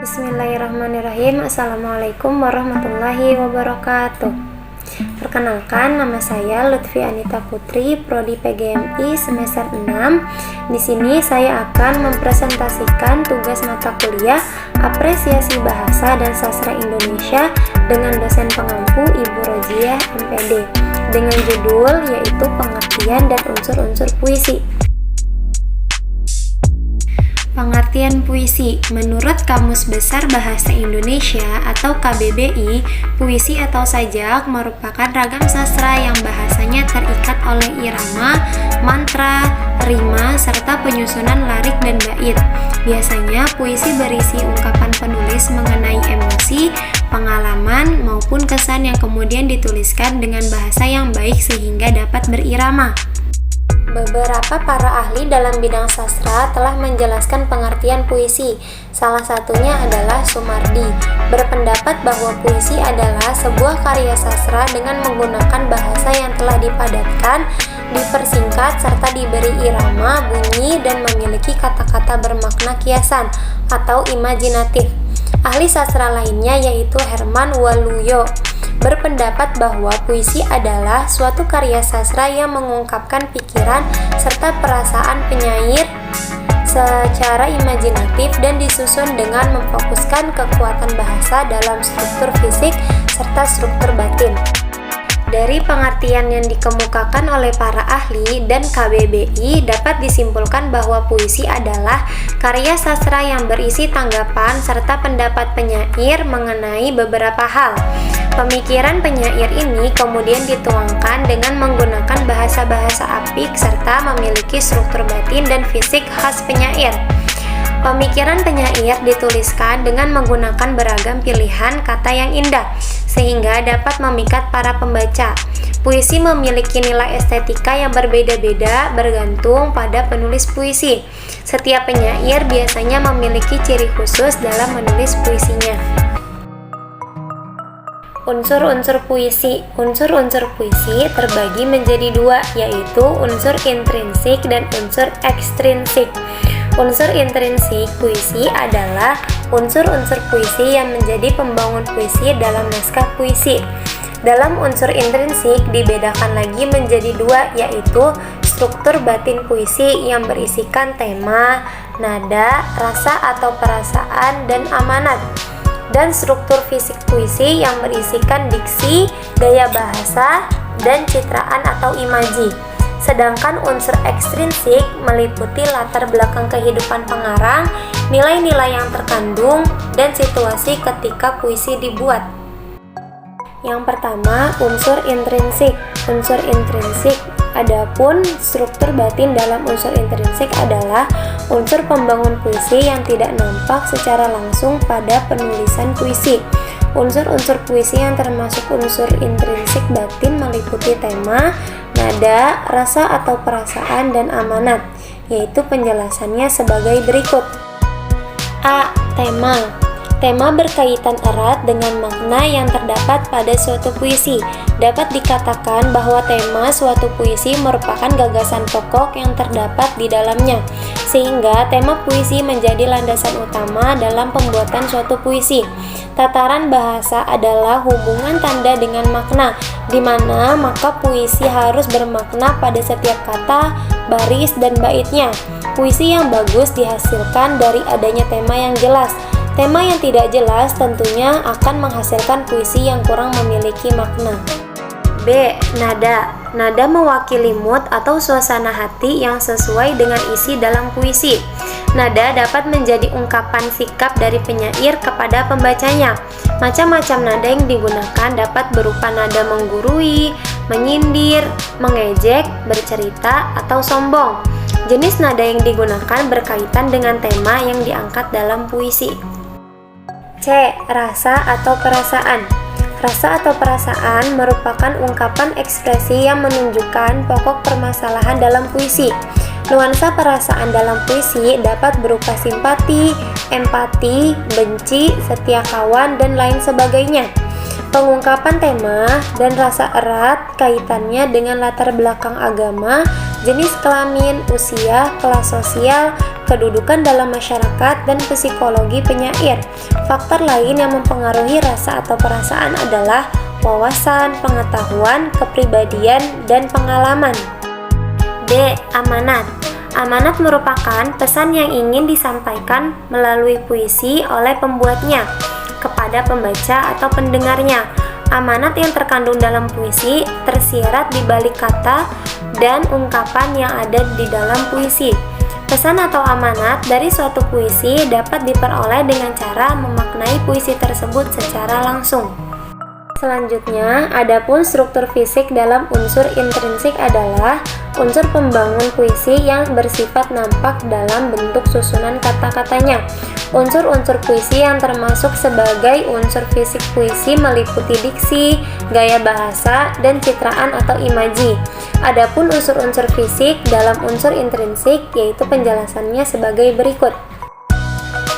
Bismillahirrahmanirrahim. Assalamualaikum warahmatullahi wabarakatuh. Perkenalkan, nama saya Lutfi Anita Putri, Prodi PGMI semester 6. Di sini saya akan mempresentasikan tugas mata kuliah Apresiasi Bahasa dan Sastra Indonesia dengan dosen pengampu Ibu Roziah MPD dengan judul yaitu Pengertian dan Unsur-unsur Puisi. Pengertian puisi. Menurut Kamus Besar Bahasa Indonesia atau KBBI, puisi atau sajak merupakan ragam sastra yang bahasanya terikat oleh irama, mantra, rima, serta penyusunan larik dan bait. Biasanya puisi berisi ungkapan penulis mengenai emosi, pengalaman, maupun kesan yang kemudian dituliskan dengan bahasa yang baik sehingga dapat berirama. Beberapa para ahli dalam bidang sastra telah menjelaskan pengertian puisi. Salah satunya adalah Sumardi, berpendapat bahwa puisi adalah sebuah karya sastra dengan menggunakan bahasa yang telah dipadatkan, dipersingkat, serta diberi irama, bunyi, dan memiliki kata-kata bermakna kiasan atau imajinatif. Ahli sastra lainnya yaitu Herman Waluyo berpendapat bahwa puisi adalah suatu karya sastra yang mengungkapkan pikiran serta perasaan penyair secara imajinatif dan disusun dengan memfokuskan kekuatan bahasa dalam struktur fisik serta struktur batin. Dari pengertian yang dikemukakan oleh para ahli dan KBBI dapat disimpulkan bahwa puisi adalah karya sastra yang berisi tanggapan serta pendapat penyair mengenai beberapa hal. Pemikiran penyair ini kemudian dituangkan dengan menggunakan bahasa-bahasa apik serta memiliki struktur batin dan fisik khas penyair. Pemikiran penyair dituliskan dengan menggunakan beragam pilihan kata yang indah, sehingga dapat memikat para pembaca. Puisi memiliki nilai estetika yang berbeda-beda bergantung pada penulis puisi. Setiap penyair biasanya memiliki ciri khusus dalam menulis puisinya. Unsur-unsur puisi. Unsur-unsur puisi terbagi menjadi dua, yaitu unsur intrinsik dan unsur ekstrinsik. Unsur intrinsik puisi adalah unsur-unsur puisi yang menjadi pembangun puisi dalam naskah puisi. Dalam unsur intrinsik dibedakan lagi menjadi dua, yaitu struktur batin puisi yang berisikan tema, nada, rasa atau perasaan, dan amanat, dan struktur fisik puisi yang berisikan diksi, gaya bahasa, dan citraan atau imaji. Sedangkan unsur ekstrinsik meliputi latar belakang kehidupan pengarang, nilai-nilai yang terkandung, dan situasi ketika puisi dibuat. Yang pertama, unsur intrinsik. Unsur intrinsik adapun struktur batin dalam unsur intrinsik adalah unsur pembangun puisi yang tidak nampak secara langsung pada penulisan puisi. Unsur-unsur puisi yang termasuk unsur intrinsik batin meliputi tema, nada, rasa atau perasaan, dan amanat, yaitu penjelasannya sebagai berikut. A. Tema. Tema berkaitan erat dengan makna yang terdapat pada suatu puisi. Dapat dikatakan bahwa tema suatu puisi merupakan gagasan pokok yang terdapat di dalamnya, sehingga tema puisi menjadi landasan utama dalam pembuatan suatu puisi. Tataran bahasa adalah hubungan tanda dengan makna, di mana maka puisi harus bermakna pada setiap kata, baris, dan baitnya. Puisi yang bagus dihasilkan dari adanya tema yang jelas. Tema yang tidak jelas tentunya akan menghasilkan puisi yang kurang memiliki makna. B. Nada. Nada mewakili mood atau suasana hati yang sesuai dengan isi dalam puisi. Nada dapat menjadi ungkapan sikap dari penyair kepada pembacanya. Macam-macam nada yang digunakan dapat berupa nada menggurui, menyindir, mengejek, bercerita, atau sombong. Jenis nada yang digunakan berkaitan dengan tema yang diangkat dalam puisi. C. Rasa atau perasaan. Rasa atau perasaan merupakan ungkapan ekspresi yang menunjukkan pokok permasalahan dalam puisi. Nuansa perasaan dalam puisi dapat berupa simpati, empati, benci, setia kawan, dan lain sebagainya. Pengungkapan tema dan rasa erat kaitannya dengan latar belakang agama, jenis kelamin, usia, kelas sosial, kedudukan dalam masyarakat, dan psikologi penyair. Faktor lain yang mempengaruhi rasa atau perasaan adalah wawasan, pengetahuan, kepribadian, dan pengalaman. D. Amanat. Amanat merupakan pesan yang ingin disampaikan melalui puisi oleh pembuatnya kepada pembaca atau pendengarnya. Amanat yang terkandung dalam puisi tersirat di balik kata dan ungkapan yang ada di dalam puisi. Pesan atau amanat dari suatu puisi dapat diperoleh dengan cara memaknai puisi tersebut secara langsung. Selanjutnya, adapun struktur fisik dalam unsur intrinsik adalah unsur pembangun puisi yang bersifat nampak dalam bentuk susunan kata-katanya. Unsur-unsur puisi yang termasuk sebagai unsur fisik puisi meliputi diksi, gaya bahasa, dan citraan atau imaji. Adapun unsur-unsur fisik dalam unsur intrinsik yaitu penjelasannya sebagai berikut.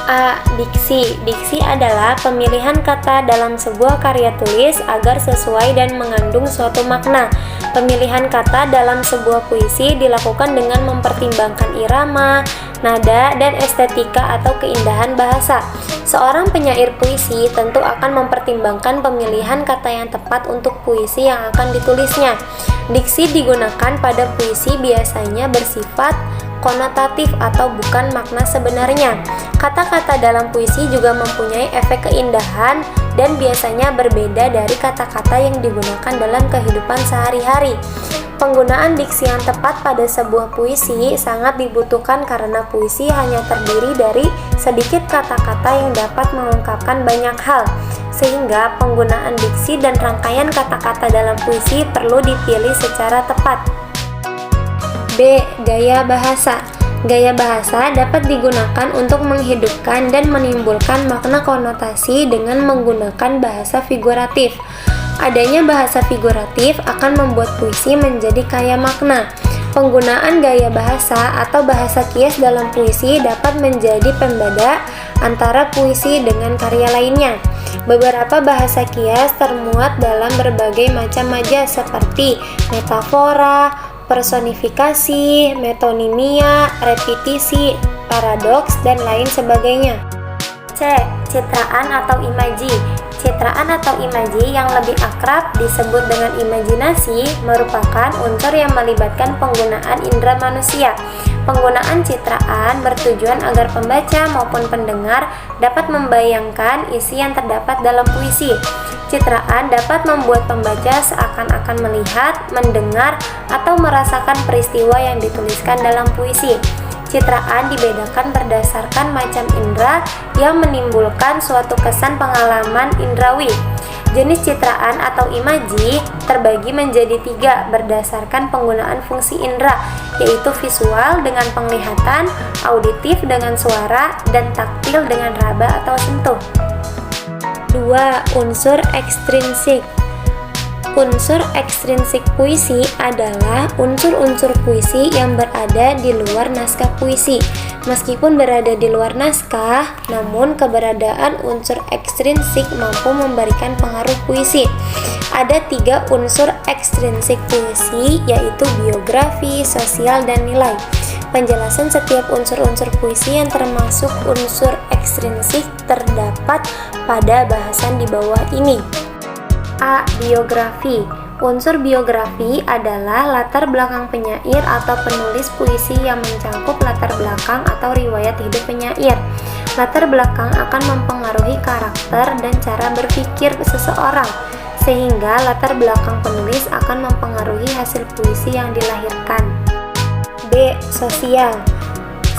A. Diksi. Diksi adalah pemilihan kata dalam sebuah karya tulis agar sesuai dan mengandung suatu makna. Pemilihan kata dalam sebuah puisi dilakukan dengan mempertimbangkan irama, nada, dan estetika atau keindahan bahasa. Seorang penyair puisi tentu akan mempertimbangkan pemilihan kata yang tepat untuk puisi yang akan ditulisnya. Diksi digunakan pada puisi biasanya bersifat konotatif atau bukan makna sebenarnya. Kata-kata dalam puisi juga mempunyai efek keindahan dan biasanya berbeda dari kata-kata yang digunakan dalam kehidupan sehari-hari. Penggunaan diksi yang tepat pada sebuah puisi sangat dibutuhkan karena puisi hanya terdiri dari sedikit kata-kata yang dapat mengungkapkan banyak hal, sehingga penggunaan diksi dan rangkaian kata-kata dalam puisi perlu dipilih secara tepat. B. Gaya bahasa. Gaya bahasa dapat digunakan untuk menghidupkan dan menimbulkan makna konotasi dengan menggunakan bahasa figuratif. Adanya bahasa figuratif akan membuat puisi menjadi kaya makna. Penggunaan gaya bahasa atau bahasa kias dalam puisi dapat menjadi pembeda antara puisi dengan karya lainnya. Beberapa bahasa kias termuat dalam berbagai macam majaz seperti metafora, personifikasi, metonimia, repetisi, paradoks, dan lain sebagainya. C. Citraan atau imaji. Citraan atau imaji yang lebih akrab disebut dengan imajinasi merupakan unsur yang melibatkan penggunaan indera manusia. Penggunaan citraan bertujuan agar pembaca maupun pendengar dapat membayangkan isi yang terdapat dalam puisi. Citraan dapat membuat pembaca seakan-akan melihat, mendengar, atau merasakan peristiwa yang dituliskan dalam puisi. Citraan dibedakan berdasarkan macam indera yang menimbulkan suatu kesan pengalaman indrawi. Jenis citraan atau imaji terbagi menjadi 3 berdasarkan penggunaan fungsi indera, yaitu visual dengan penglihatan, auditif dengan suara, dan taktil dengan raba atau sentuh. 2. Unsur ekstrinsik. Unsur ekstrinsik puisi adalah unsur-unsur puisi yang berada di luar naskah puisi. Meskipun berada di luar naskah, namun keberadaan unsur ekstrinsik mampu memberikan pengaruh puisi. Ada 3 unsur ekstrinsik puisi, yaitu biografi, sosial, dan nilai. Penjelasan setiap unsur-unsur puisi yang termasuk unsur ekstrinsik terdapat pada bahasan di bawah ini. A. Biografi. Unsur biografi adalah latar belakang penyair atau penulis puisi yang mencakup latar belakang atau riwayat hidup penyair. Latar belakang akan mempengaruhi karakter dan cara berpikir seseorang, sehingga latar belakang penulis akan mempengaruhi hasil puisi yang dilahirkan. B. Sosial.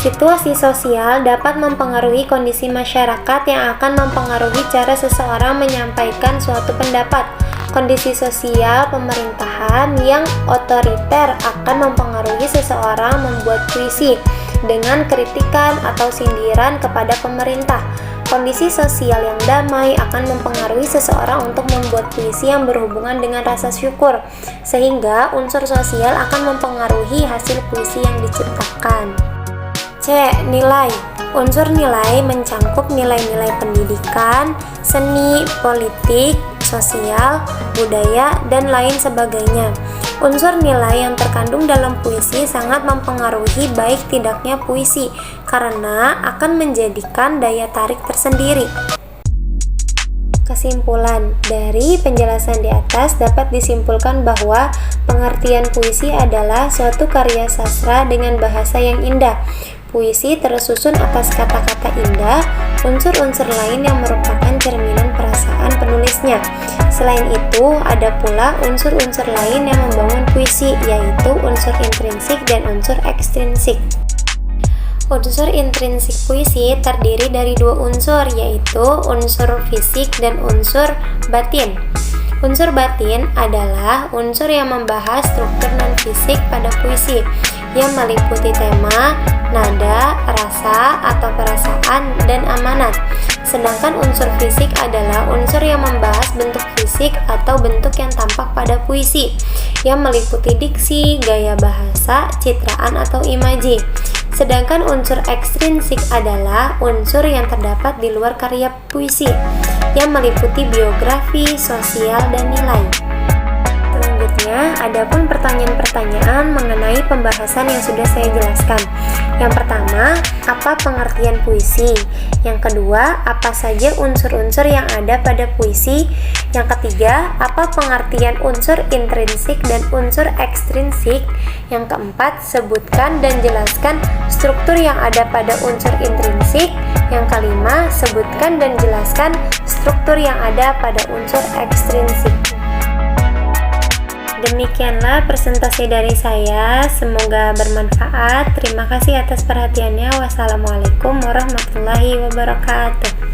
Situasi sosial dapat mempengaruhi kondisi masyarakat yang akan mempengaruhi cara seseorang menyampaikan suatu pendapat. Kondisi sosial pemerintahan yang otoriter akan mempengaruhi seseorang membuat puisi dengan kritikan atau sindiran kepada pemerintah. Kondisi sosial yang damai akan mempengaruhi seseorang untuk membuat puisi yang berhubungan dengan rasa syukur, sehingga unsur sosial akan mempengaruhi hasil puisi yang diciptakan. C. Nilai. Unsur nilai mencangkup nilai-nilai pendidikan, seni, politik, sosial, budaya, dan lain sebagainya. Unsur nilai yang terkandung dalam puisi sangat mempengaruhi baik tidaknya puisi karena akan menjadikan daya tarik tersendiri. Kesimpulan dari penjelasan di atas dapat disimpulkan bahwa pengertian puisi adalah suatu karya sastra dengan bahasa yang indah. Puisi tersusun atas kata-kata indah, unsur-unsur lain yang merupakan cerminan perasaan penulisnya. Selain itu, ada pula unsur-unsur lain yang membangun puisi, yaitu unsur intrinsik dan unsur ekstrinsik. Unsur intrinsik puisi terdiri dari dua unsur, yaitu unsur fisik dan unsur batin. Unsur batin adalah unsur yang membahas struktur non-fisik pada puisi, yang meliputi tema, nada, rasa atau perasaan, dan amanat. Sedangkan unsur fisik adalah unsur yang membahas bentuk fisik atau bentuk yang tampak pada puisi, yang meliputi diksi, gaya bahasa, citraan atau imaji. Sedangkan unsur ekstrinsik adalah unsur yang terdapat di luar karya puisi, yang meliputi biografi, sosial, dan nilai. Selanjutnya, ada pun pertanyaan-pertanyaan mengenai pembahasan yang sudah saya jelaskan. Yang pertama, apa pengertian puisi? Yang kedua, apa saja unsur-unsur yang ada pada puisi? Yang ketiga, apa pengertian unsur intrinsik dan unsur ekstrinsik? Yang keempat, sebutkan dan jelaskan struktur yang ada pada unsur intrinsik. Yang kelima, sebutkan dan jelaskan struktur yang ada pada unsur ekstrinsik. Demikianlah presentasi dari saya, semoga bermanfaat. Terima kasih atas perhatiannya. Wassalamualaikum warahmatullahi wabarakatuh.